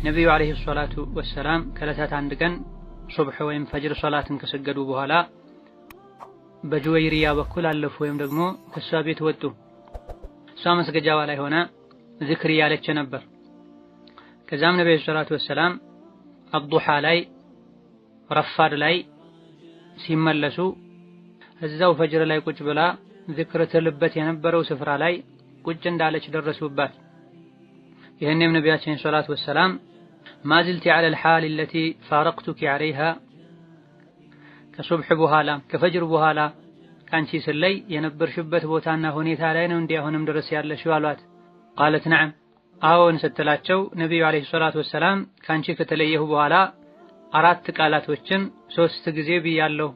ነብዩ አለይሂ ሰላቱ ወሰላም ከለታት አንድ ቀን ሱብህ ወይም ፈጅር ሶላትን ከሰገዱ በኋላ በጁወይሪያ በኩል አለፉ ወይም ደግሞ ከሷ ቤት ወጡ። እሷ መስገጃዋ ላይ ሆና ዚክር ያለች ነበር። ከዛም ነብዩ ሰለላሁ ዐለይሂ ወሰለም አብዱሃ ላይ ረፋድ ላይ ሲመለሱ እዛው ፈጅር ላይ ቁጭ ብላ ዚክር ትልበት የነበረው ስፍራ ላይ ቁጭ እንዳለች ደረሱባት። ይሄንም ነብያችን ሰለላሁ ዐለይሂ ወሰለም ማዝልቲ ዐለ الحال التي فارقتك عليها ከሱብህ በኋላ ከፈጅር በኋላ ካንቺ ስለይ የነበርሽበት ቦታና ሁኔታ ላይ ነው እንዴ አሁንም ድረስ ያለሽው አሏት። قالت نعم አዎን ስትላቸው ነብዩ አለይሂ ሰላቱ ወሰለም ካንቺ ከተለየሁ በኋላ አራት ቃላቶችን 3 ጊዜ ብያለሁ።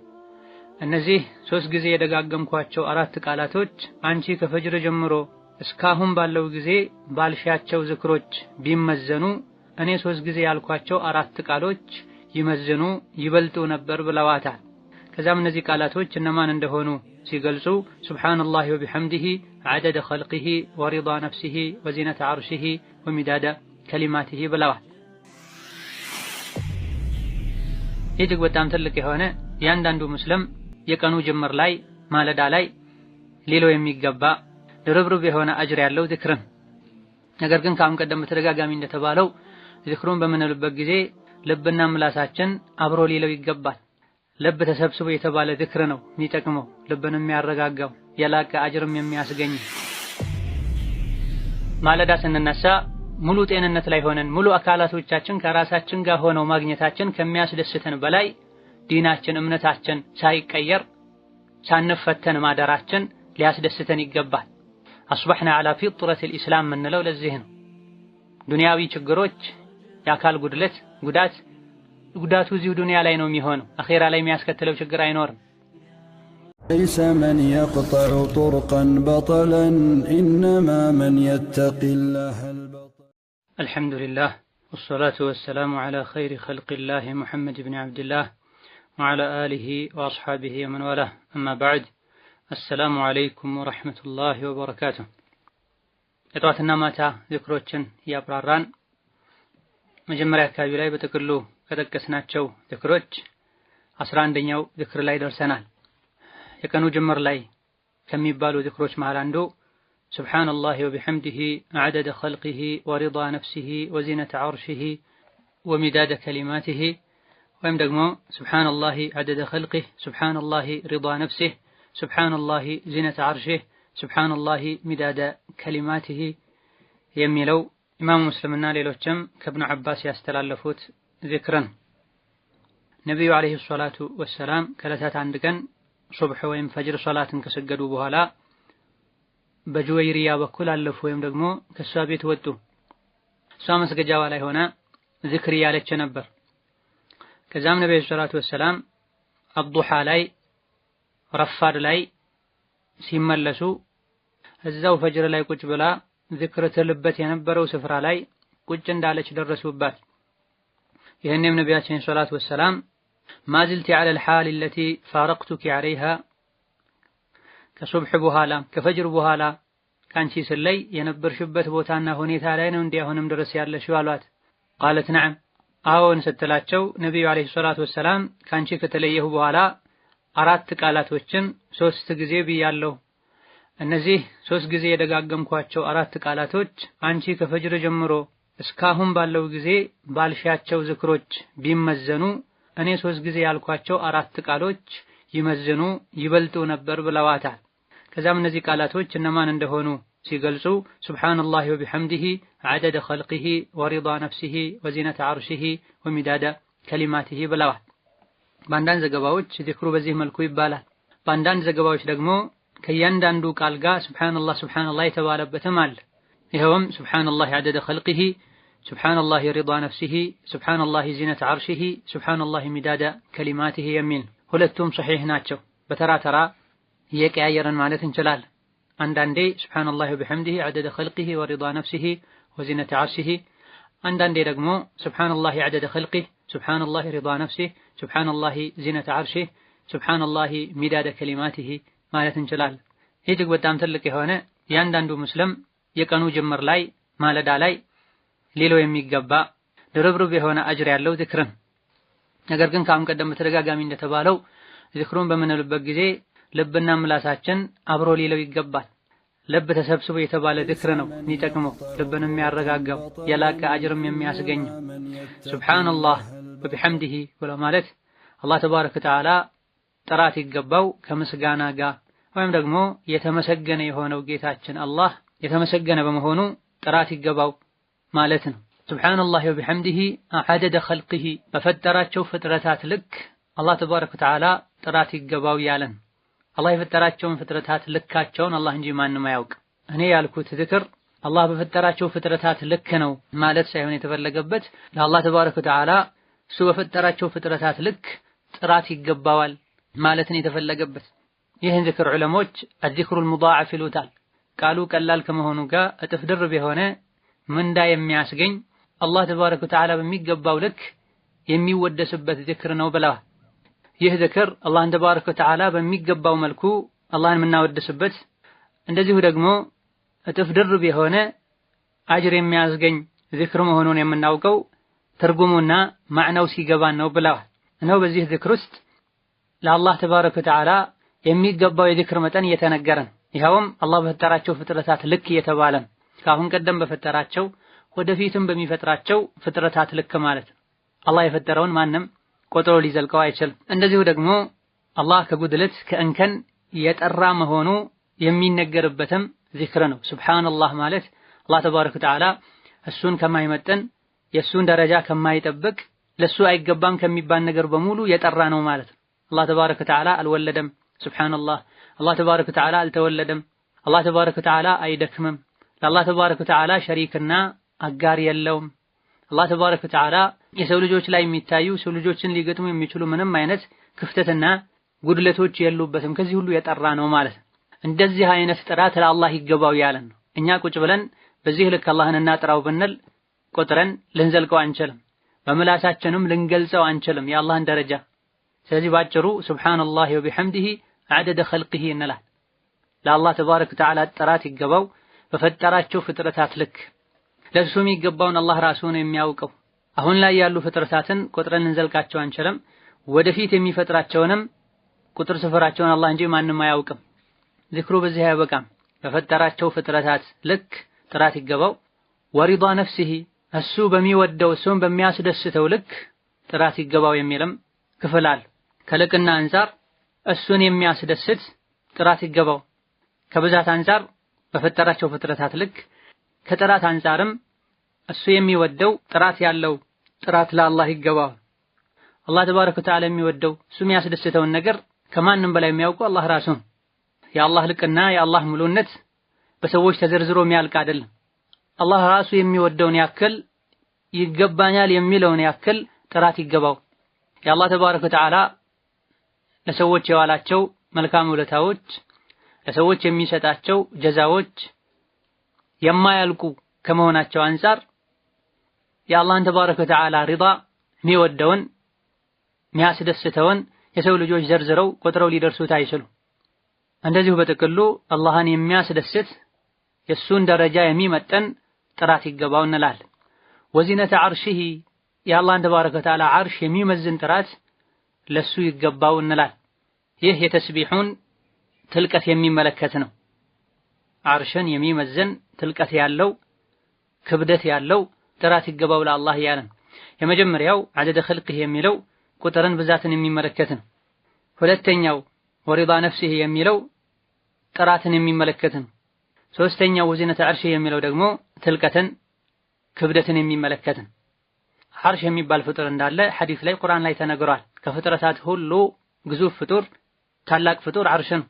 እነዚህ 3 ጊዜ የደጋገምኳቸው አራት ቃላቶች አንቺ ከፈጅር ጀምሮ እስካሁን ባለው ጊዜ ባልሻቸው ዝክሮች ቢመዘኑ እኔ 3 ጊዜ ያልኳቸው አራት ቃሎች ይመዝኑ ይበልጡ ነበር ብለዋታል። ከዛም እነዚህ ቃላቶች እነማን እንደሆኑ ሲገልጹ ሱብሃንአላሂ ወቢሐምዲሂ ዐደደ ኸልቂሂ ወሪዳ ነፍሲሂ ወዚነተ ዐርሺሂ ወሚዳደ ከሊማቲሂ ብለዋል። እጅግ በጣም ትልቅ የሆነ ያንዳንዱ ሙስሊም የቀኑ ጅምር ላይ ማለዳ ላይ ሌላው የሚገባ ድርብርብ የሆነ አጅር ያለው ዚክርን ነገር ግን ከአሁን ቀደም በተደጋጋሚ እንደተባለው ዚክሩን በምንልበት ጊዜ ልብና ምላሳችን አብሮ ሊለው ይገባል። ልብ ተሰብስቦ የተባለ ዚክር ነው የሚጠቅመው፣ ልብን የሚያረጋጋው፣ የላቀ አጅርም የሚያስገኝ። ማለዳ ስንነሳ ሙሉ ጤንነት ላይ ሆነን ሙሉ አካላቶቻችን ከራሳችን ጋር ሆነው ማግኘታችን ከሚያስደስተን በላይ ዲናችን እምነታችን ሳይቀየር ሳንፈተን ማደራችን ሊያስደስተን ይገባል። አስበሕና ዐላ ፊጥረቲል ኢስላም የምንለው ለዚህ ነው። ዱንያዊ ችግሮች የአካል ጉዳቱ እዚሁ ዱንያ ላይ ነው የሚሆነው። አኺራ ላይ የሚያስከትለው ችግር አይኖርም። ليس من يقطع طرقا بطلا إنما من يتقي الله البطل. الحمد لله والصلاة والسلام على خير خلق الله محمد بن عبد الله وعلى آله وأصحابه ومن والاه أما بعد السلام عليكم ورحمة الله وبركاته. የጧትና ማታ ዚክሮችን ያብራራን መጀመሪያ አካባቢ ላይ በጥቅሉ ከጠቀስናቸው ዚክሮች 11ኛው ዚክር ላይ ደርሰናል። የቀኑ ጅምር ላይ ከሚባሉ ዚክሮች መሃል አንዱ ሱብሃንአላሂ ወቢሐምዲሂ ዐደደ ኸልቂሂ ወሪዳ ነፍሲሂ ወዚነተ ዐርሺሂ ወሚዳደ ከሊማቲሂ ወይም ደግሞ ሱብሃንአላሂ ዐደደ ኸልቂሂ ሱብሃንአላሂ ሪዳ ነፍሲሂ ሱብሃንአላሂ ዚነተ ዐርሺሂ ሱብሃንአላሂ ሚዳደ ከሊማቲሂ የሚለው ኢማሙ ሙስሊምና ሌሎችም ከኢብኑ ዐባስ ያስተላለፉት ዚክርን። ነብዩ አለይሂ ሰላቱ ወሰላም ከለታት አንድ ቀን ሱብህ ወይም ፈጅር ሶላትን ከሰገዱ በኋላ በጁወይሪያ በኩል አለፉ ወይም ደግሞ ከሷ ቤት ወጡ። እሷ መስገጃዋ ላይ ሆና ዚክር ያለች ነበር። ከዛም ነብዩ ሰለላሁ ዐለይሂ ወሰለም አብዱሃ ላይ ረፋድ ላይ ሲመለሱ እዛው ፈጅር ላይ ቁጭ ብላ ዚክር ትልበት የነበረው ስፍራ ላይ ቁጭ እንዳለች ደረሱባት። ይሄንም ነብያችን ሰለላሁ ዐለይሂ ወሰለም ማዝልቲ ዐለ الحال التي فارقتك عليها ከሱብህ በኋላ ከፈጅር በኋላ ካንቺ ስለይ የነበርሽበት ቦታና ሁኔታ ላይ ነው እንዴ አሁንም ድረስ ያለሽው አሏት። قالت نعم አዎን ስትላቸው ነብዩ አለይሂ ሰላቱ ወሰለም ካንቺ ከተለየሁ በኋላ አራት ቃላቶችን 3 ጊዜ ብያለሁ። እነዚህ 3 ጊዜ የደጋገምኳቸው አራት ቃላቶች አንቺ ከፈጅር ጀምሮ እስካሁን ባለው ጊዜ ባልሻቸው ዝክሮች ቢመዘኑ እኔ 3 ጊዜ ያልኳቸው አራት ቃሎች ይመዝኑ ይበልጡ ነበር ብለዋታል። ከዛም እነዚህ ቃላቶች እነማን እንደሆኑ ሲገልጹ ሱብሃንአላሂ ወቢሐምዲሂ ዐደደ ኸልቂሂ ወሪዳ ነፍሲሂ ወዚነተ ዐርሺሂ ወሚዳደ ከሊማቲሂ ብለዋል። በአንዳንድ ዘገባዎች ዚክሩ በዚህ መልኩ ይባላል። በአንዳንድ ዘገባዎች ደግሞ ከእያንዳንዱ ቃል ጋር ሱብሃንአላህ የተባለበትም አለ። ይኸውም ሱብሃንአላሂ ዐደደ ኸልቂሂ ሱብሃንአላሂ ሪዳ ነፍሲሂ ሱብሃንአላሂ ዚነተ ዐርሺሂ ሱብሃንአላሂ ሚዳደ ከሊማቲሂ የሚል ሁለቱም ሶሒህ ናቸው። በተራ ተራ እየቀያየረን ማለት እንችላለን። አንዳንዴ ሱብሃንአላሂ ወቢሐምዲሂ ዐደደ ኸልቂሂ ወሪዳ ነፍሲሂ ወዚነተ ዐርሺሂ፣ አንዳንዴ ደግሞ ሱብሃንአላሂ ዐደደ ኸልቂሂ ሱብሃንአላሂ ሪዳ ነፍሲሂ ሱብሃንአላሂ ዚነተ ዐርሺሂ ሱብሃንአላሂ ሚዳደ ከሊማቲሂ ማለት እንችላለን። እጅግ በጣም ትልቅ የሆነ ያንዳንዱ ሙስሊም የቀኑ ጅምር ላይ ማለዳ ላይ ሌላው የሚገባ ድርብርብ የሆነ አጅር ያለው ዚክርን። ነገር ግን ከአሁን ቀደም በተደጋጋሚ እንደተባለው ዚክሩን በምንልበት ጊዜ ልብና ምላሳችን አብሮ ሊለው ይገባል። ልብ ተሰብስቦ የተባለ ዚክር ነው የሚጠቅመው፣ ልብን የሚያረጋጋው፣ የላቀ አጅርም የሚያስገኘው። ሱብሃንአላህ ወቢሐምዲሂ ብሎ ማለት አላህ ተባረከ ወተዓላ ጥራት ይገባው ከምስጋና ጋር ወይም ደግሞ የተመሰገነ የሆነው ጌታችን አላህ የተመሰገነ በመሆኑ ጥራት ይገባው ማለት ነው። ሱብሃንአላህ ወቢሐምዲሂ አዐደደ ኸልቂሂ በፈጠራቸው ፍጥረታት ልክ አላህ ተባረከ ወተዓላ ጥራት ይገባው ያለን። አላህ የፈጠራቸውን ፍጥረታት ልካቸውን አላህ እንጂ ማንም አያውቅ። እኔ ያልኩት ዚክር አላህ በፈጠራቸው ፍጥረታት ልክ ነው ማለት ሳይሆን የተፈለገበት ለአላህ ተባረከ ወተዓላ እሱ በፈጠራቸው ፍጥረታት ልክ ጥራት ይገባዋል ማለትን የተፈለገበት። ይህን ዚክር ዑለሞች አዚክሩል ሙዳዓፍ ይሉታል። ቃሉ ቀላል ከመሆኑ ጋር እጥፍ ድርብ የሆነ ምንዳ የሚያስገኝ አላህ ተባረከ ወተዓላ በሚገባው ልክ የሚወደስበት ዚክር ነው ብለዋል። ይህ ዚክር አላህን ተባረከ ወተዓላ በሚገባው መልኩ አላህን የምናወድስበት እንደዚሁ ደግሞ እጥፍ ድርብ የሆነ አጅር የሚያስገኝ ዚክር መሆኑን የምናውቀው ትርጉሙና ማዕናው ሲገባን ነው ብለዋል። እነሆ በዚህ ዚክር ውስጥ ለአላህ ተባረከ ወተዓላ የሚገባው የዚክር መጠን እየተነገረን፣ ይኸውም አላህ በፈጠራቸው ፍጥረታት ልክ እየተባለን ከአሁን ቀደም በፈጠራቸው ወደፊትም በሚፈጥራቸው ፍጥረታት ልክ ማለት ነው። አላህ የፈጠረውን ማንም ቆጥሮ ሊዘልቀው አይችልም። እንደዚሁ ደግሞ አላህ ከጉድለት ከእንከን የጠራ መሆኑ የሚነገርበትም ዚክር ነው። ሱብሃንአላህ ማለት አላህ ተባረከ ወተዓላ እሱን ከማይመጥን የእሱን ደረጃ ከማይጠብቅ ለሱ አይገባም ከሚባል ነገር በሙሉ የጠራ ነው ማለት ነው። አላህ ተባረከ ወተዓላ አልወለደም። ሱብሃንአላህ አላህ ተባረከ ወተዓላ አልተወለደም። አላህ ተባረከ ወተዓላ አይደክምም። ለአላህ ተባረከ ወተዓላ ሸሪክና አጋር የለውም። አላህ ተባረከ ወተዓላ የሰው ልጆች ላይ የሚታዩ ሰው ልጆችን ሊገጥሙ የሚችሉ ምንም አይነት ክፍተትና ጉድለቶች የሉበትም። ከዚህ ሁሉ የጠራ ነው ማለት ነው። እንደዚህ አይነት ጥራት ለአላህ ይገባው ያለን ነው። እኛ ቁጭ ብለን በዚህ ልክ አላህን እናጥራው ብንል ቆጥረን ልንዘልቀው አንችልም፣ በምላሳችንም ልንገልጸው አንችልም የአላህን ደረጃ። ስለዚህ ባጭሩ ሱብሃንአላህ ወቢሐምዲሂ አዐደደ ኸልቂሂ እንላለን። ለአላህ ተባረከ ወተዓላ ጥራት ይገባው በፈጠራቸው ፍጥረታት ልክ። ለሱ የሚገባውን አላህ ራሱ ነው የሚያውቀው። አሁን ላይ ያሉ ፍጥረታትን ቆጥረን እንዘልቃቸው አንችልም። ወደፊት የሚፈጥራቸውንም ቁጥር ስፍራቸውን አላህ እንጂ ማንም አያውቅም። ዚክሩ በዚህ አያበቃም። በፈጠራቸው ፍጥረታት ልክ ጥራት ይገባው። ወሪዷ ነፍሲሂ እሱ በሚወደው እሱን በሚያስደስተው ልክ ጥራት ይገባው የሚልም ክፍል አለ። ከልቅና አንፃር እሱን የሚያስደስት ጥራት ይገባው፣ ከብዛት አንፃር በፈጠራቸው ፍጥረታት ልክ፣ ከጥራት አንፃርም እሱ የሚወደው ጥራት ያለው ጥራት ለአላህ ይገባው። አላህ ተባረከ ወተዓላ የሚወደው እሱ የሚያስደስተውን ነገር ከማንም በላይ የሚያውቀው አላህ ራሱ ነው። የአላህ ልቅና የአላህ ሙሉነት በሰዎች ተዘርዝሮ የሚያልቅ አይደለም። አላህ ራሱ የሚወደውን ያክል ይገባኛል የሚለውን ያክል ጥራት ይገባው። የአላህ ተባረከ ወተዓላ ለሰዎች የዋላቸው መልካም ውለታዎች፣ ለሰዎች የሚሰጣቸው ጀዛዎች የማያልቁ ከመሆናቸው አንፃር የአላህን ተባረከ ወተዓላ ሪዳ የሚወደውን የሚያስደስተውን የሰው ልጆች ዘርዝረው ቆጥረው ሊደርሱት አይችሉም። እንደዚሁ በጥቅሉ አላህን የሚያስደስት የእሱን ደረጃ የሚመጠን ጥራት ይገባው እንላለን። ወዚነተ ዐርሺሂ የአላህን ተባረከ ወተዓላ ዐርሽ የሚመዝን ጥራት ለሱ ይገባው እንላለን። ይህ የተስቢሑን ትልቀት የሚመለከት ነው። ዐርሽን የሚመዝን ትልቀት ያለው ክብደት ያለው ጥራት ይገባው ለአላህ ያለን። የመጀመሪያው ዐደደ ኸልቂሂ የሚለው ቁጥርን ብዛትን የሚመለከት ነው። ሁለተኛው ወሪዳ ነፍሲሂ የሚለው ጥራትን የሚመለከት ነው። ሶስተኛው ወዚነተ ዐርሺሂ የሚለው ደግሞ ትልቀትን ክብደትን የሚመለከት ነው። ዐርሽ የሚባል ፍጡር እንዳለ ሐዲስ ላይ ቁርአን ላይ ተነግሯል። ከፍጥረታት ሁሉ ግዙፍ ፍጡር ታላቅ ፍጡር ዐርሽ ነው።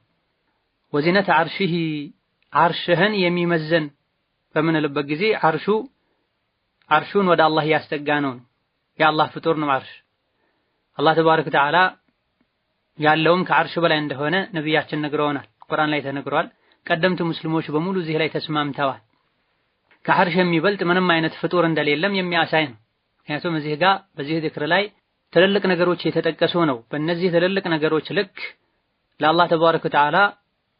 ወዚነተ ዐርሺሂ ዐርሽህን የሚመዘን በምንልበት ጊዜ ዐርሹን ወደ አላህ ያስጠጋ ነው። የአላህ ፍጡር ነው ዐርሽ። አላህ ተባረከ ወተዓላ ያለውም ከዐርሽ በላይ እንደሆነ ነቢያችን ነግረውናል። ቁርአን ላይ ተነግሯል። ቀደምት ሙስሊሞች በሙሉ እዚህ ላይ ተስማምተዋል። ከዐርሽ የሚበልጥ ምንም አይነት ፍጡር እንደሌለም የሚያሳይ ነው። ምክንያቱም እዚህ ጋር በዚህ ዚክር ላይ ትልልቅ ነገሮች የተጠቀሱ ነው። በእነዚህ ትልልቅ ነገሮች ልክ ለአላህ ተባረከ ወተዓላ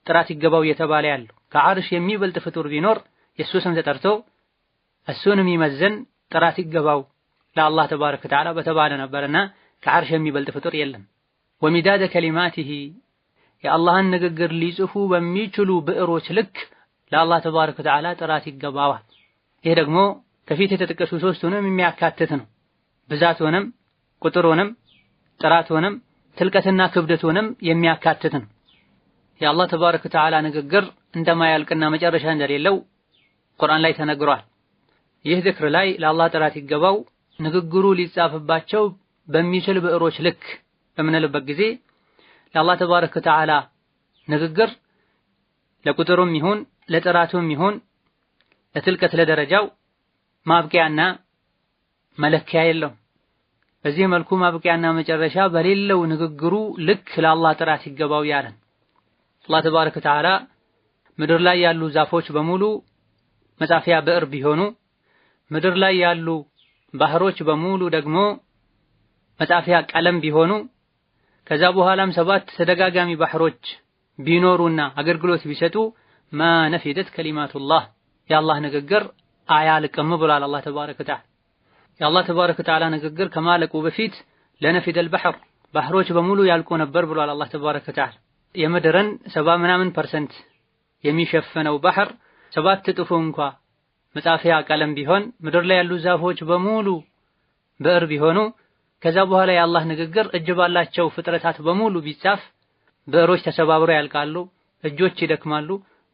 ጥራት ይገባው እየተባለ ያለው ከዐርሽ የሚበልጥ ፍጡር ቢኖር የእሱ ስም ተጠርቶ እሱን የሚመዘን ጥራት ይገባው ለአላህ ተባረከ ወተዓላ በተባለ ነበርና ከዓርሽ የሚበልጥ ፍጡር የለም። ወሚዳደ ከሊማቲሂ የአላህን ንግግር ሊጽፉ በሚችሉ ብዕሮች ልክ ለአላህ ተባረከ ወተዓላ ጥራት ይገባዋል። ይሄ ደግሞ ከፊት የተጠቀሱ ሶስቱንም የሚያካትት ነው። ብዛቱንም፣ ቁጥሩንም፣ ጥራቱንም፣ ትልቀትና ክብደቱንም የሚያካትት ነው። የአላህ ተባረከ ወተዓላ ንግግር እንደማያልቅና መጨረሻ እንደሌለው ቁርአን ላይ ተነግሯል። ይህ ዝክር ላይ ለአላህ ጥራት ይገባው ንግግሩ ሊጻፍባቸው በሚችል ብዕሮች ልክ በምንልበት ጊዜ ለአላህ ተባረከ ወተዓላ ንግግር ለቁጥሩም ይሁን ለጥራቱም ይሁን ለትልቀት ለደረጃው ማብቂያና መለኪያ የለውም። በዚህ መልኩ ማብቂያና መጨረሻ በሌለው ንግግሩ ልክ ለአላህ ጥራት ይገባው ያለን አላህ ተባረከ ወተዓላ ምድር ላይ ያሉ ዛፎች በሙሉ መጻፊያ ብዕር ቢሆኑ ምድር ላይ ያሉ ባህሮች በሙሉ ደግሞ መጻፊያ ቀለም ቢሆኑ ከዛ በኋላም 7 ተደጋጋሚ ባህሮች ቢኖሩና አገልግሎት ቢሰጡ ማ ነፊደት ከሊማቱላህ የአላህ ንግግር አያልቅም ብሏል አላህ ተባረከ ወተዓላ። የአላህ ተባረከ ወተዓላ ንግግር ከማለቁ በፊት ለነፊደል ባህር ባህሮች በሙሉ ያልቁ ነበር ብሏል አላህ ተባረከ ወተዓላ። የምድርን 70% የሚሸፍነው ባህር 7 እጥፉ እንኳ መጻፊያ ቀለም ቢሆን ምድር ላይ ያሉ ዛፎች በሙሉ ብዕር ቢሆኑ ከዛ በኋላ የአላህ ንግግር እጅ ባላቸው ፍጥረታት በሙሉ ቢጻፍ ብዕሮች ተሰባብረው ያልቃሉ፣ እጆች ይደክማሉ፣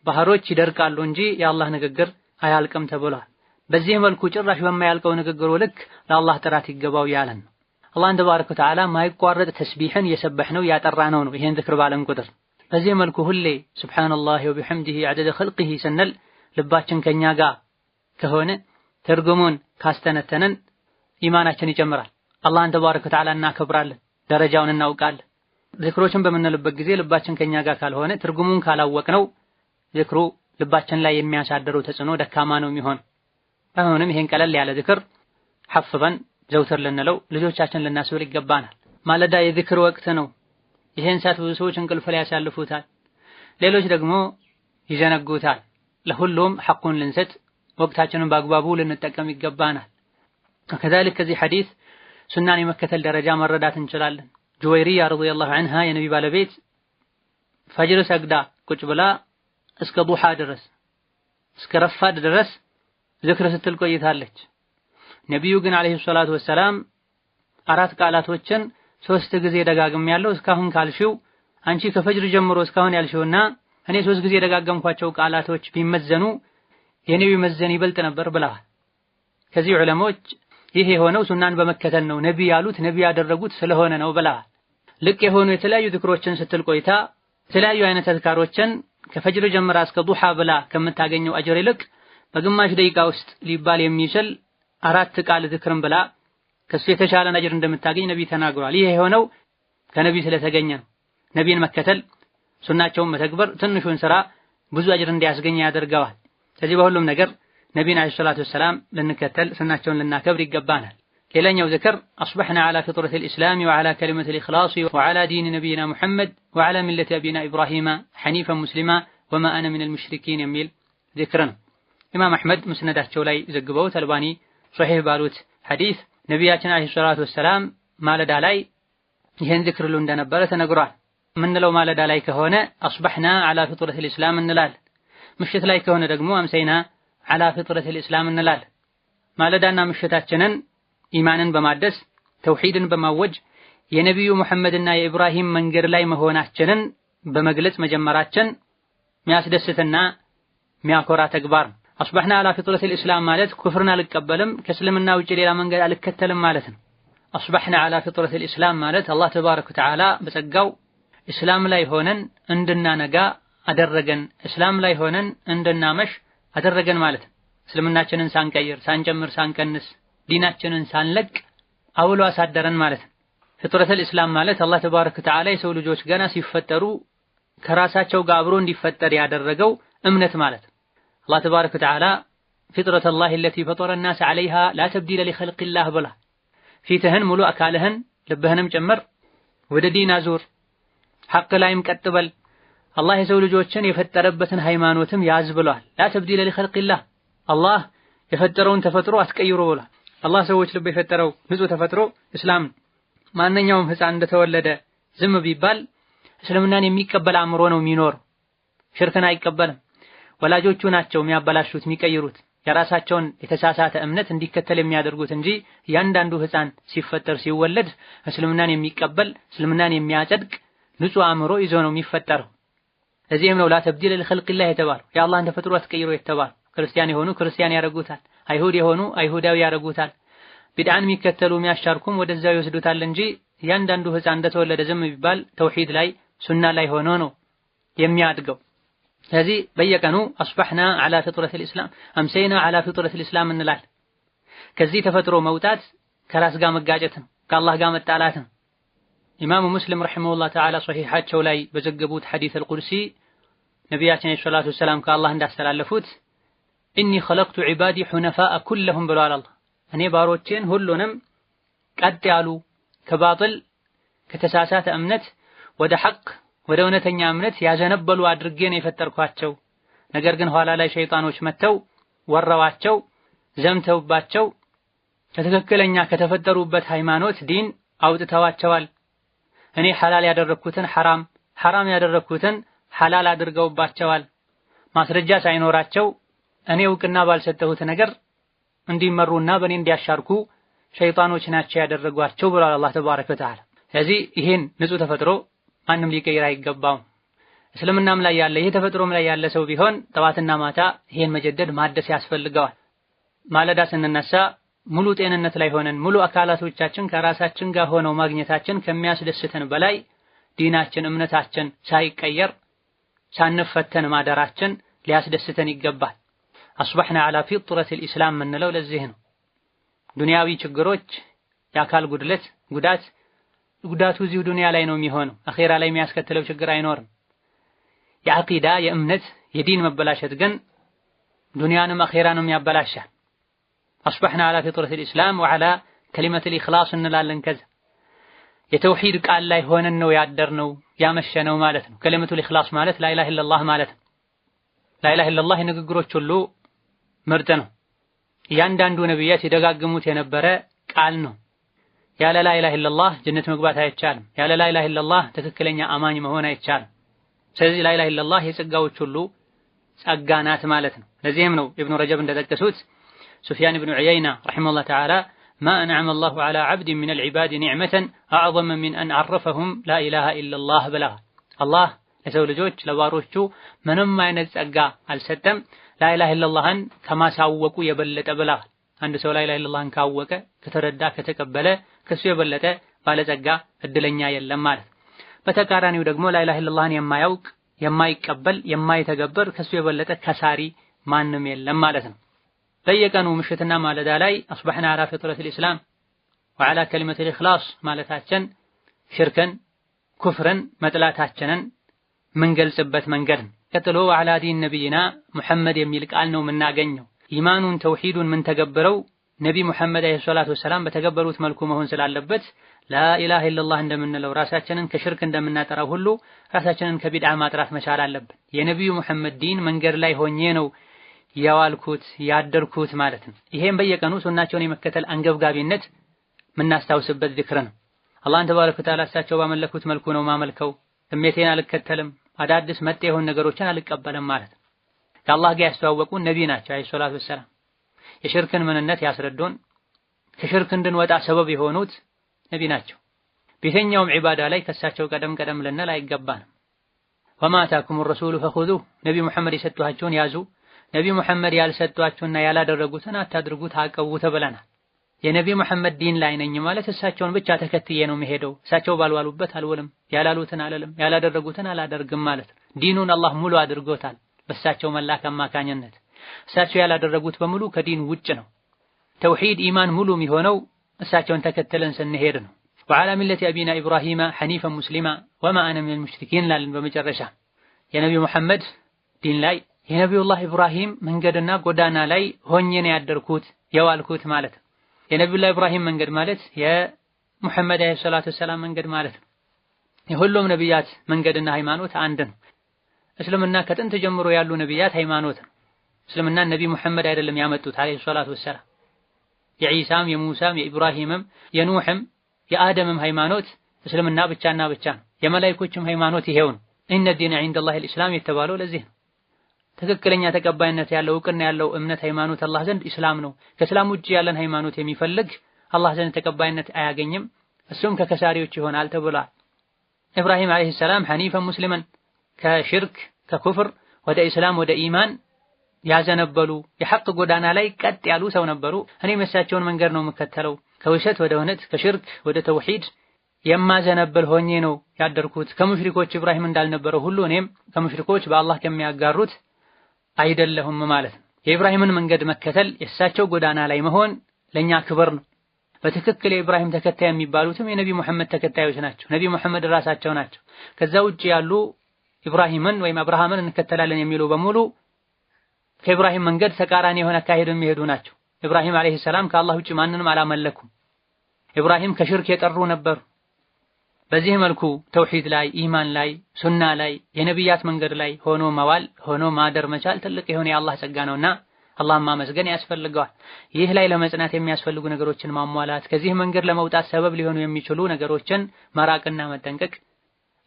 ባህሮች ይደርቃሉ እንጂ የአላህ ንግግር አያልቅም ተብሏል። በዚህ መልኩ ጭራሽ በማያልቀው ንግግሩ ልክ ለአላህ ጥራት ይገባው ያለን ነው። አላህን ተባረከ ወተዓላ ማይቋረጥ ተስቢህን እየሰበሕነው ያጠራነው ነው። ይሄን ዝክር ባለን ቁጥር በዚህ መልኩ ሁሌ ሱብሃነላሂ ወቢሐምዲሂ ዐደደ ኸልቂሂ ስንል ልባችን ከኛ ጋር ከሆነ ትርጉሙን ካስተነተነን ኢማናችን ይጨምራል። አላህን ተባረከ ወተዓላ እናከብራለን፣ ደረጃውን እናውቃለን። ዝክሮችን በምንልበት ጊዜ ልባችን ከኛ ጋር ካልሆነ ትርጉሙን ካላወቅነው ዝክሩ ልባችን ላይ የሚያሳድረው ተጽዕኖ ደካማ ነው የሚሆን። አሁንም ይሄን ቀለል ያለ ዝክር ሐፍበን ዘውትር ልንለው ልጆቻችን ልናስብል ይገባናል። ማለዳ የዝክር ወቅት ነው። ይሄን ሰዓት ብዙ ሰዎች እንቅልፍ ላይ ያሳልፉታል፣ ሌሎች ደግሞ ይዘነጉታል። ለሁሉም ሐቁን ልንሰጥ ወቅታችንን በአግባቡ ልንጠቀም ይገባናል። ከዛልክ ከዚህ ሐዲስ ሱናን የመከተል ደረጃ መረዳት እንችላለን። ጁወይሪያ ረዲየላሁ ዐንሃ የነቢ ባለቤት ፈጅር ሰግዳ ቁጭ ብላ እስከ ዱሃ ድረስ እስከ ረፋድ ድረስ ዝክር ስትል ቆይታለች። ነቢዩ ግን አለይሂ ሰላቱ ወሰላም 4 ቃላቶችን 3 ጊዜ ደጋግም ያለው እስካሁን ካልሽው አንቺ ከፈጅር ጀምሮ እስካሁን ያልሽውና እኔ 3 ጊዜ ደጋገምኳቸው ቃላቶች ቢመዘኑ የነቢዩ መዘን ይበልጥ ነበር ብለዋል። ከዚህ ዑለሞች ይሄ የሆነው ሱናን በመከተል ነው፣ ነቢ ያሉት ነቢ ያደረጉት ስለሆነ ነው ብለዋል። ልቅ የሆኑ የተለያዩ ዝክሮችን ስትል ቆይታ የተለያዩ አይነት ተዝካሮችን ከፈጅር ጀምራ እስከ ዱሃ ብላ ከምታገኘው አጅር ይልቅ በግማሽ ደቂቃ ውስጥ ሊባል የሚችል 4 ቃል ዝክርን ብላ ከሱ የተሻለ አጅር እንደምታገኝ ነቢ ተናግሯል። ይሄ የሆነው ከነቢ ስለተገኘ ነው። ነቢን መከተል ሱናቸውን መተግበር ትንሹን ስራ ብዙ አጅር እንዲያስገኝ ያደርገዋል። ስለዚህ በሁሉም ነገር ነቢን አለይሂ ሰላቱ ወሰላም ልንከተል ሱናቸውን ልናከብር ይገባናል። ሌላኛው ዝክር አስበሕና ዐላ ፊጥረቲል ኢስላም ወዐላ ከሊመቲል ኢኽላስ ወዐላ ዲን ነቢይና ሙሐመድ ወዐላ ሚለቲ አቢና ኢብራሂም ሐኒፈን ሙስሊማ ወማ አነ ሚነል ሙሽሪኪን የሚል ዝክር ነው። ኢማም አሕመድ ሙስነዳቸው ላይ ዘግበውት አልባኒ ሶሒህ ባሉት ሐዲስ ነቢያችን አለይሂ ሰላቱ ወሰላም ማለዳ ላይ ይህን ዝክር ሉ እንደነበረ ተነግሯል። ምንለው ማለዳ ላይ ከሆነ አስበሕና ዐላ ፊጥረቲል ኢስላም እንላለን። ምሽት ላይ ከሆነ ደግሞ አምሰይና ዐላ ፊጥረቲል ኢስላም እንላለን። ማለዳና ምሽታችንን ኢማንን በማደስ ተውሂድን በማወጅ የነቢዩ ሙሐመድና የኢብራሂም መንገድ ላይ መሆናችንን በመግለጽ መጀመራችን የሚያስደስትና የሚያኮራ ተግባር ነው። አስበሕና ዐላ ፊጥረቲል ኢስላም ማለት ኩፍርን አልቀበልም ከእስልምና ውጭ ሌላ መንገድ አልከተልም ማለት ነው። አስበሕና ዐላ ፊጥረቲል ኢስላም ማለት አላህ ተባረከ ወተዓላ በጸጋው እስላም ላይ ሆነን እንድናነጋ አደረገን፣ እስላም ላይ ሆነን እንድናመሽ አደረገን ማለት ነው። እስልምናችንን ሳንቀይር ሳንጨምር ሳንቀንስ ዲናችንን ሳንለቅ አውሎ አሳደረን ማለት ነው። ፍጥረተል ኢስላም ማለት አላህ ተባረከ ወተዓላ የሰው ልጆች ገና ሲፈጠሩ ከራሳቸው ጋር አብሮ እንዲፈጠር ያደረገው እምነት ማለት ነው። አላህ ተባረከ ወተዓላ ፊጥረተላሂ አለቲ ፈጠረ الناس عليها لا تبديل لخلق الله ብላ ፊትህን ሙሉ አካልህን ልብህንም ጭምር ወደ ዲን አዙር፣ ሐቅ ላይም ቀጥ በል፣ አላህ የሰው ልጆችን የፈጠረበትን ሃይማኖትም ያዝ ብሏል። لا تبديل لخلق الله አላህ የፈጠረውን ተፈጥሮ አትቀይሩ ብሏል። አላህ ሰዎች ልብ የፈጠረው ንጹህ ተፈጥሮ እስላም ማንኛውም ህፃን እንደተወለደ ዝም ቢባል እስልምናን የሚቀበል አእምሮ ነው የሚኖር። ሽርክን አይቀበልም። ወላጆቹ ናቸው የሚያበላሹት የሚቀይሩት የራሳቸውን የተሳሳተ እምነት እንዲከተል የሚያደርጉት እንጂ ያንዳንዱ ህፃን ሲፈጠር ሲወለድ እስልምናን የሚቀበል እስልምናን የሚያጸድቅ ንጹህ አእምሮ ይዞ ነው የሚፈጠረው። እዚህም ነው ላ ተብዲለ ለኸልቂላህ የተባለው የአላህን ተፈጥሮ አትቀይሩ የተባለው። ክርስቲያን የሆኑ ክርስቲያን ያደርጉታል፣ አይሁድ የሆኑ አይሁዳዊ ያደርጉታል። ቢድዓን የሚከተሉ የሚያሻርኩም ወደዛው ይወስዱታል እንጂ ያንዳንዱ ህፃን እንደተወለደ ዝም ቢባል ተውሂድ ላይ ሱና ላይ ሆኖ ነው የሚያድገው። ስለዚህ በየቀኑ አስበሕና ዐላ ፊጥረቲል ኢስላም አምሰይና ዐላ ፊጥረቲል ኢስላም እንላለን። ከዚህ ተፈጥሮ መውጣት ከራስ ጋር መጋጨት ነው፣ ከአላህ ጋር መጣላት ነው። ኢማሙ ሙስሊም ረሒመሁላህ ተዓላ ሶሒሓቸው ላይ በዘገቡት ሐዲስ አልቁድሲ ነቢያችን ዐለይሂ ሰላቱ ወሰላም ከአላህ እንዳስተላለፉት ኢኒ ኸለቅቱ ዒባዲ ሑነፋአ ኩለሁም ብለዋል አላህ። እኔ ባሮቼን ሁሉንም ቀጥ ያሉ ከባጥል ከተሳሳተ እምነት ወደ ሐቅ ወደ እውነተኛ እምነት ያዘነበሉ አድርጌ ነው የፈጠርኳቸው። ነገር ግን ኋላ ላይ ሸይጣኖች መተው ወረዋቸው፣ ዘምተውባቸው ከትክክለኛ ከተፈጠሩበት ሃይማኖት ዲን አውጥተዋቸዋል። እኔ ሐላል ያደረኩትን ሐራም፣ ሐራም ያደረኩትን ሐላል አድርገውባቸዋል። ማስረጃ ሳይኖራቸው እኔ እውቅና ባልሰጠሁት ነገር እንዲመሩና በእኔ እንዲያሻርኩ ሸይጣኖች ናቸው ያደረጓቸው ብሏል አላህ ተባረከ ወተዓላ። ስለዚህ ይሄን ንጹህ ተፈጥሮ ማንም ሊቀይር አይገባውም። እስልምናም ላይ ያለ ይሄ ተፈጥሮም ላይ ያለ ሰው ቢሆን ጠዋትና ማታ ይሄን መጀደድ ማደስ ያስፈልገዋል። ማለዳ ስንነሳ ሙሉ ጤንነት ላይ ሆነን ሙሉ አካላቶቻችን ከራሳችን ጋር ሆነው ማግኘታችን ከሚያስደስተን በላይ ዲናችን እምነታችን ሳይቀየር ሳንፈተን ማደራችን ሊያስደስተን ይገባል። አስበሕና ዐላ ፊጥረቲል ኢስላም የምንለው ለዚህ ነው። ዱንያዊ ችግሮች የአካል ጉዳቱ እዚሁ ዱንያ ላይ ነው የሚሆነው። አኼራ ላይ የሚያስከትለው ችግር አይኖርም። የዐቂዳ የእምነት የዲን መበላሸት ግን ዱንያንም አኼራንም ያበላሻል። አስበሕና ዐላ ፊጥረቲል ኢስላም ወዐላ ከሊመቲል ኢኽላስ እንላለን። ከዛ የተውሂድ ቃል ላይ ሆነን ነው ያደርነው ያመሸነው ማለት ነው። ከሊመቱል ኢኽላስ ማለት ላኢላሃ ኢለላህ ማለት ነው። ላኢላሃ ኢለላህ የንግግሮች ሁሉ ምርጥ ነው። እያንዳንዱ ነቢያት የደጋግሙት የነበረ ቃል ነው። ያለ ላኢላሃ ኢለላህ ጀነት መግባት አይቻልም። ያለ ላኢላሃ ኢለላህ ትክክለኛ አማኝ መሆን አይቻልም። ስለዚህ ላኢላሃ ኢለላህ የጸጋዎች ሁሉ ጸጋ ናት ማለት ነው። ለዚህም ነው ኢብኑ ረጀብ እንደጠቀሱት ሱፊያን ኢብኑ ዑየይና ረሒመሁላህ ተዓላ ማ አንዐመ አላሁ ዐላ ዐብድን ሚነል ዒባድ ኒዕመተን አዕዘመ ሚን አን ዐረፈሁም ላኢላሃ ኢለላህ ብለዋል። አላህ ለሰው ልጆች ለባሮቹ ምንም አይነት ጸጋ አልሰጠም ላኢላሃ ኢለላህን ከማሳወቁ የበለጠ ብለዋል። አንድ ሰው ላኢላሃ ኢለላህን ካወቀ ከተረዳ ከተቀበለ ከሱ የበለጠ ባለጸጋ እድለኛ የለም ማለት። በተቃራኒው ደግሞ ላኢላሃ ኢለላህን የማያውቅ የማይቀበል የማይተገበር ከሱ የበለጠ ከሳሪ ማንም የለም ማለት ነው። በየቀኑ ምሽትና ማለዳ ላይ አስበሕና ዐላ ፊጥረቲል ኢስላም ወዐላ ከሊመቲል ኢኽላስ ማለታችን ሽርክን ኩፍርን መጥላታችንን ምንገልጽበት መንገድ ነው። ቀጥሎ ወዐላ ዲን ነቢይና ሙሐመድ የሚል ቃል ነው የምናገኘው። ኢማኑን ተውሂዱን ምን ተገብረው ነቢ ሙሐመድ አለይሂ ሰላቱ ወሰላም በተገበሩት መልኩ መሆን ስላለበት ላኢላሃ ኢለላህ እንደምንለው ራሳችንን ከሽርክ እንደምናጠራው ሁሉ ራሳችንን ከቢድዓ ማጥራት መቻል አለብን። የነቢዩ ሙሐመድ ዲን መንገድ ላይ ሆኜ ነው ያዋልኩት ያደርኩት ማለት ነው። ይሄም በየቀኑ ሱናቸውን የመከተል አንገብጋቢነት የምናስታውስበት ዚክር ነው። አላህን ተባረከ ወተዓላ እሳቸው ባመለኩት መልኩ ነው ማመልከው፣ ስሜቴን አልከተልም፣ አዳዲስ መጤ የሆኑ ነገሮችን አልቀበልም ማለት ነው። ከአላህ ጋር ያስተዋወቁን ነቢ ናቸው አለይሂ ሰላቱ ወሰላም። የሽርክን ምንነት ያስረዱን ከሽርክ እንድንወጣ ሰበብ የሆኑት ነቢ ናቸው። በየትኛውም ዒባዳ ላይ ከእሳቸው ቀደም ልንል አይገባንም። ወማ አታኩም ረሱሉ ፈኹዙሁ ነቢ ሙሐመድ የሰጧችሁን ያዙ፣ ነቢ ሙሐመድ ያልሰጧችሁና ያላደረጉትን አታድርጉ ታቀቡ ተብለናል። የነቢ ሙሐመድ ዲን ላይ ነኝ ማለት እሳቸውን ብቻ ተከትዬ ነው መሄደው፣ እሳቸው ባልዋሉበት አልውልም፣ ያላሉትን አልልም፣ ያላደረጉትን አላደርግም ማለት ነው። ዲኑን አላህ ሙሉ አድርጎታል በእሳቸው መላክ አማካኝነት። እሳቸው ያላደረጉት በሙሉ ከዲን ውጭ ነው። ተውሂድ ኢማን ሙሉ የሚሆነው እሳቸውን ተከትለን ስንሄድ ነው። ወዐላ ሚለቲ አቢና ኢብራሂማ ሐኒፈን ሙስሊማ ወማ አነ ሚነል ሙሽሪኪን ላልን በመጨረሻ የነቢ ሙሐመድ ዲን ላይ የነቢዩላህ ኢብራሂም መንገድና ጎዳና ላይ ሆኜ ነው ያደርኩት የዋልኩት ማለት ነው። የነቢዩላህ ኢብራሂም መንገድ ማለት የሙሐመድ አለይሂ ሰላቱ ወሰላም መንገድ ማለት ነው። የሁሉም ነቢያት መንገድና ሃይማኖት አንድ ነው። እስልምና ከጥንት ጀምሮ ያሉ ነቢያት ሃይማኖት ነው። እስልምና ነቢ ሙሐመድ አይደለም ያመጡት አለይሂ ሰላቱ ወሰላም። የዒሳም የሙሳም የኢብራሂምም የኑህም የአደምም ሃይማኖት እስልምና ብቻና ብቻ ነው። የመላእክቶችም ሃይማኖት ይሄው ነው። ኢነ ዲነ ዒንደላሂ አልኢስላም የተባለው ለዚህ ነው። ትክክለኛ ተቀባይነት ያለው እውቅና ያለው እምነት ሃይማኖት አላህ ዘንድ ኢስላም ነው። ከእስላም ውጪ ያለን ሃይማኖት የሚፈልግ አላህ ዘንድ ተቀባይነት አያገኝም፣ እሱም ከከሳሪዎች ይሆናል ተብሏል። ኢብራሂም አለይሂ ሰላም ሐኒፈን ሙስሊመን ከሽርክ ከኩፍር ወደ ኢስላም ወደ ኢማን ያዘነበሉ የሐቅ ጎዳና ላይ ቀጥ ያሉ ሰው ነበሩ። እኔ መሳቸውን መንገድ ነው የምከተለው፣ ከውሸት ወደ እውነት ከሽርክ ወደ ተውሂድ የማዘነበል ሆኜ ነው ያደርኩት። ከሙሽሪኮች ኢብራሂም እንዳልነበረው ሁሉ እኔም ከሙሽሪኮች በአላህ ከሚያጋሩት አይደለሁም ማለት ነው። የኢብራሂምን መንገድ መከተል የእሳቸው ጎዳና ላይ መሆን ለኛ ክብር ነው። በትክክል የኢብራሂም ተከታይ የሚባሉትም የነቢ መሐመድ ተከታዮች ናቸው። ነቢ መሐመድ ራሳቸው ናቸው። ከዛ ውጪ ያሉ ኢብራሂምን ወይም አብርሃምን እንከተላለን የሚሉ በሙሉ ከኢብራሂም መንገድ ተቃራኒ የሆነ አካሄድ የሚሄዱ ናቸው። ኢብራሂም አለይሂ ሰላም ከአላህ ውጪ ማንንም አላመለኩም። ኢብራሂም ከሽርክ የጠሩ ነበሩ። በዚህ መልኩ ተውሂድ ላይ ኢማን ላይ ሱና ላይ የነቢያት መንገድ ላይ ሆኖ መዋል ሆኖ ማደር መቻል ትልቅ የሆነ የአላህ ጸጋ ነውና አላህን ማመስገን ያስፈልገዋል። ይህ ላይ ለመጽናት የሚያስፈልጉ ነገሮችን ማሟላት፣ ከዚህ መንገድ ለመውጣት ሰበብ ሊሆኑ የሚችሉ ነገሮችን መራቅና መጠንቀቅ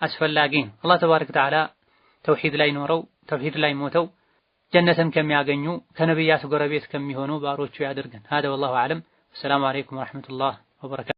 አስፈላጊ ነው። አላህ ተባረከ ወተዓላ ተውሂድ ላይ ኖረው ተውሂድ ላይ ሞተው ጀነትን ከሚያገኙ ከነቢያት ጎረቤት ከሚሆኑ ባሮቹ ያድርገን። هذا والله اعلم። السلام عليكم ورحمة الله وبركاته።